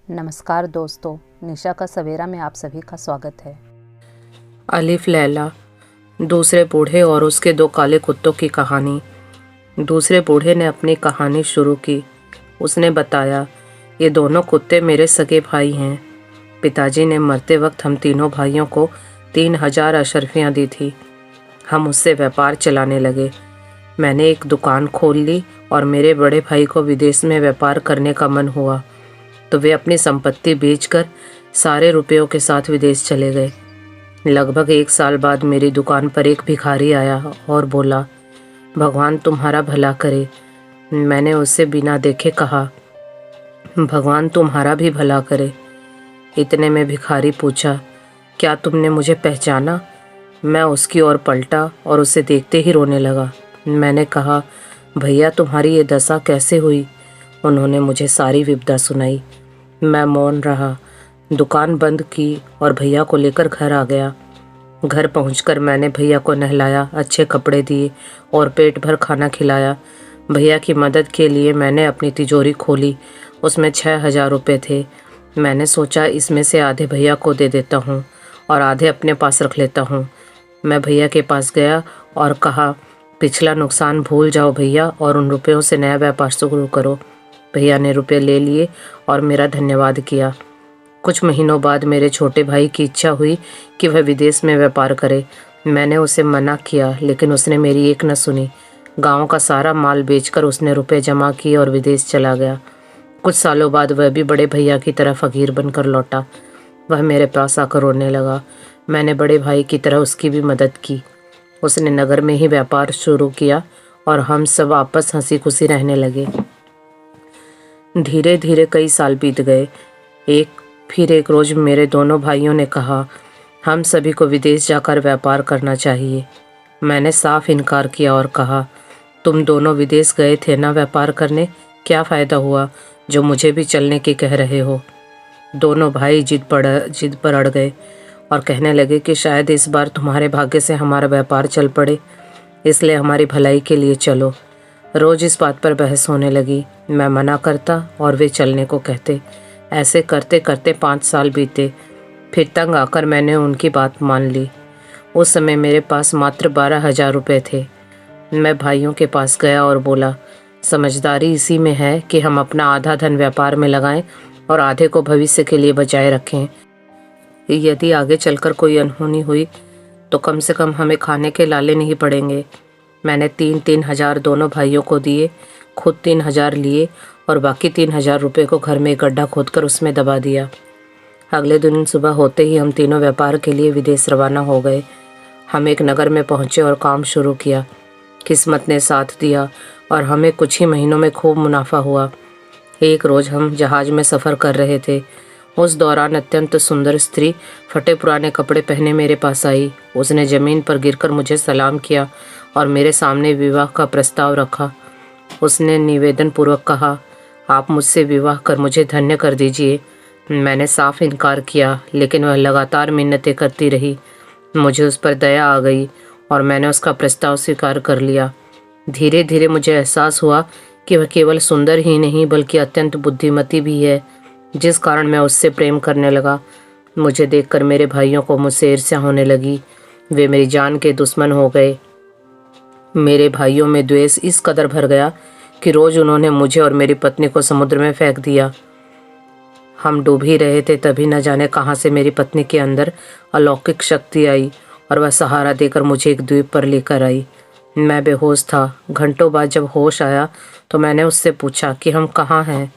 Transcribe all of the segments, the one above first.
नमस्कार दोस्तों, निशा का सवेरा में आप सभी का स्वागत है। अलिफ लैला। दूसरे बूढ़े और उसके दो काले कुत्तों की कहानी। दूसरे बूढ़े ने अपनी कहानी शुरू की। उसने बताया, ये दोनों कुत्ते मेरे सगे भाई हैं। पिताजी ने मरते वक्त हम तीनों भाइयों को 3000 अशर्फियाँ दी थी। हम उससे व्यापार चलाने लगे। मैंने एक दुकान खोल ली और मेरे बड़े भाई को विदेश में व्यापार करने का मन हुआ तो वे अपनी संपत्ति बेचकर सारे रुपयों के साथ विदेश चले गए। लगभग 1 साल बाद मेरी दुकान पर एक भिखारी आया और बोला, भगवान तुम्हारा भला करे। मैंने उससे बिना देखे कहा, भगवान तुम्हारा भी भला करे। इतने में भिखारी पूछा, क्या तुमने मुझे पहचाना? मैं उसकी ओर पलटा और उसे देखते ही रोने लगा। मैंने कहा, भैया तुम्हारी ये दशा कैसे हुई? उन्होंने मुझे सारी विपदा सुनाई। मैं मौन रहा, दुकान बंद की और भैया को लेकर घर आ गया। घर पहुंचकर मैंने भैया को नहलाया, अच्छे कपड़े दिए और पेट भर खाना खिलाया। भैया की मदद के लिए मैंने अपनी तिजोरी खोली। उसमें 6000 रुपये थे। मैंने सोचा इसमें से आधे भैया को दे देता हूँ और आधे अपने पास रख लेता हूँ। मैं भैया के पास गया और कहा, पिछला नुकसान भूल जाओ भैया और उन रुपयों से नया व्यापार शुरू करो। भैया ने रुपये ले लिए और मेरा धन्यवाद किया। कुछ महीनों बाद मेरे छोटे भाई की इच्छा हुई कि वह विदेश में व्यापार करे। मैंने उसे मना किया, लेकिन उसने मेरी एक न सुनी। गांव का सारा माल बेचकर उसने रुपए जमा किए और विदेश चला गया। कुछ सालों बाद वह भी बड़े भैया की तरह फकीर बनकर लौटा। वह मेरे पास आकर रोने लगा। मैंने बड़े भाई की तरह उसकी भी मदद की। उसने नगर में ही व्यापार शुरू किया और हम सब आपस हंसी खुशी रहने लगे। धीरे धीरे कई साल बीत गए। एक रोज मेरे दोनों भाइयों ने कहा, हम सभी को विदेश जाकर व्यापार करना चाहिए। मैंने साफ इनकार किया और कहा, तुम दोनों विदेश गए थे ना व्यापार करने, क्या फ़ायदा हुआ जो मुझे भी चलने की कह रहे हो? दोनों भाई जिद पर अड़ गए और कहने लगे कि शायद इस बार तुम्हारे भाग्य से हमारा व्यापार चल पड़े, इसलिए हमारी भलाई के लिए चलो। रोज़ इस बात पर बहस होने लगी। मैं मना करता और वे चलने को कहते। ऐसे करते करते 5 साल बीते। फिर तंग आकर मैंने उनकी बात मान ली। उस समय मेरे पास मात्र 12,000 रुपये थे। मैं भाइयों के पास गया और बोला, समझदारी इसी में है कि हम अपना आधा धन व्यापार में लगाएं और आधे को भविष्य के लिए बचाए रखें। यदि आगे चलकर कोई अनहोनी हुई तो कम से कम हमें खाने के लाले नहीं पड़ेंगे। मैंने 3,000 दोनों भाइयों को दिए, खुद 3,000 लिए और बाकी 3,000 रुपये को घर में एक गड्ढा खोदकर उसमें दबा दिया। अगले दिन सुबह होते ही हम तीनों व्यापार के लिए विदेश रवाना हो गए। हम एक नगर में पहुंचे और काम शुरू किया। किस्मत ने साथ दिया और हमें कुछ ही महीनों में खूब मुनाफा हुआ। एक रोज़ हम जहाज़ में सफ़र कर रहे थे। उस दौरान अत्यंत सुंदर स्त्री फटे पुराने कपड़े पहने मेरे पास आई। उसने ज़मीन पर गिरकर मुझे सलाम किया और मेरे सामने विवाह का प्रस्ताव रखा। उसने निवेदन पूर्वक कहा, आप मुझसे विवाह कर मुझे धन्य कर दीजिए। मैंने साफ इनकार किया, लेकिन वह लगातार मिन्नतें करती रही। मुझे उस पर दया आ गई और मैंने उसका प्रस्ताव स्वीकार कर लिया। धीरे धीरे मुझे एहसास हुआ कि वह केवल सुंदर ही नहीं बल्कि अत्यंत बुद्धिमती भी है, जिस कारण मैं उससे प्रेम करने लगा। मुझे देखकर मेरे भाइयों को मुझसे ईर्ष्या होने लगी। वे मेरी जान के दुश्मन हो गए। मेरे भाइयों में द्वेष इस कदर भर गया कि रोज़ उन्होंने मुझे और मेरी पत्नी को समुद्र में फेंक दिया। हम डूब ही रहे थे, तभी न जाने कहाँ से मेरी पत्नी के अंदर अलौकिक शक्ति आई और वह सहारा देकर मुझे एक द्वीप पर लेकर आई। मैं बेहोश था। घंटों बाद जब होश आया तो मैंने उससे पूछा कि हम कहाँ हैं।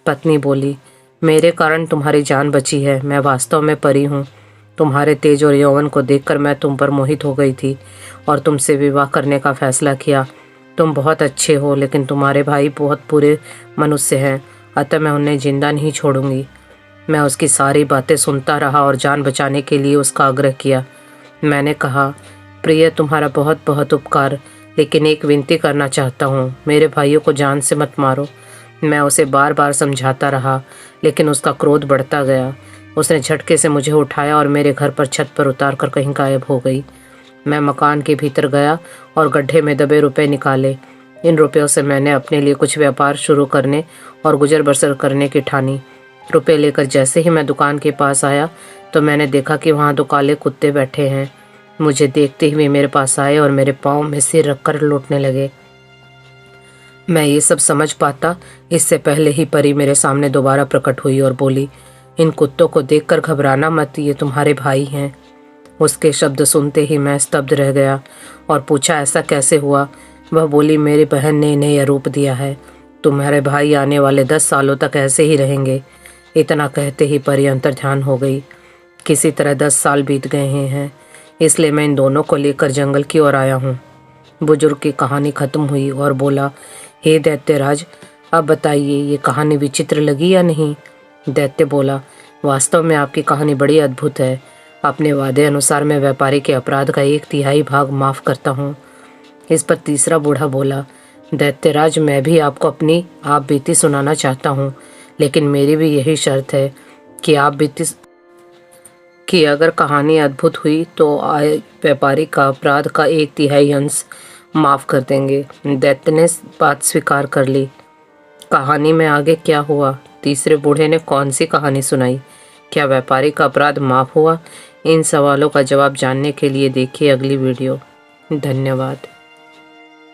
पत्नी बोली, मेरे कारण तुम्हारी जान बची है। मैं वास्तव में परी हूँ। तुम्हारे तेज और यौवन को देखकर मैं तुम पर मोहित हो गई थी और तुमसे विवाह करने का फैसला किया। तुम बहुत अच्छे हो, लेकिन तुम्हारे भाई बहुत बुरे मनुष्य हैं, अतः मैं उन्हें जिंदा नहीं छोड़ूंगी। मैं उसकी सारी बातें सुनता रहा और जान बचाने के लिए उसका आग्रह किया। मैंने कहा, प्रिय, तुम्हारा बहुत बहुत उपकार, लेकिन एक विनती करना चाहता हूँ, मेरे भाइयों को जान से मत मारो। मैं उसे बार बार समझाता रहा, लेकिन उसका क्रोध बढ़ता गया। उसने झटके से मुझे उठाया और मेरे घर पर छत पर उतार कर कहीं गायब हो गई। मैं मकान के भीतर गया और गड्ढे में दबे रुपए निकाले। इन रुपयों से मैंने अपने लिए कुछ व्यापार शुरू करने और गुजर बसर करने की ठानी। रुपए लेकर जैसे ही मैं दुकान के पास आया तो मैंने देखा कि वहाँ 2 काले कुत्ते बैठे हैं। मुझे देखते ही वे मेरे पास आए और मेरे पाँव में सिर रखकर लौटने लगे। मैं ये सब समझ पाता इससे पहले ही परी मेरे सामने दोबारा प्रकट हुई और बोली, इन कुत्तों को देखकर घबराना मत, ये तुम्हारे भाई हैं। उसके शब्द सुनते ही मैं स्तब्ध रह गया और पूछा, ऐसा कैसे हुआ? वह बोली, मेरी बहन ने इन्हें यह रूप दिया है। तुम्हारे भाई आने वाले 10 सालों तक ऐसे ही रहेंगे। इतना कहते ही परी अंतर्ध्यान हो गई। किसी तरह 10 साल बीत गए हैं, इसलिए मैं इन दोनों को लेकर जंगल की ओर आया हूँ। बुजुर्ग की कहानी खत्म हुई और बोला, हे दैत्यराज, अब बताइए ये कहानी विचित्र लगी या नहीं? दैत्य बोला, वास्तव में आपकी कहानी बड़ी अद्भुत है। अपने वादे अनुसार मैं व्यापारी के अपराध का 1/3 भाग माफ़ करता हूँ। इस पर तीसरा बूढ़ा बोला, दैत्यराज, मैं भी आपको अपनी आप बीती सुनाना चाहता हूँ, लेकिन मेरी भी यही शर्त है कि आप बीती कि अगर कहानी अद्भुत हुई तो आए व्यापारी का अपराध का 1/3 अंश माफ़ कर देंगे। दैत्य ने बात स्वीकार कर ली। कहानी में आगे क्या हुआ? तीसरे बूढ़े ने कौन सी कहानी सुनाई? क्या व्यापारी का अपराध माफ़ हुआ? इन सवालों का जवाब जानने के लिए देखिए अगली वीडियो। धन्यवाद।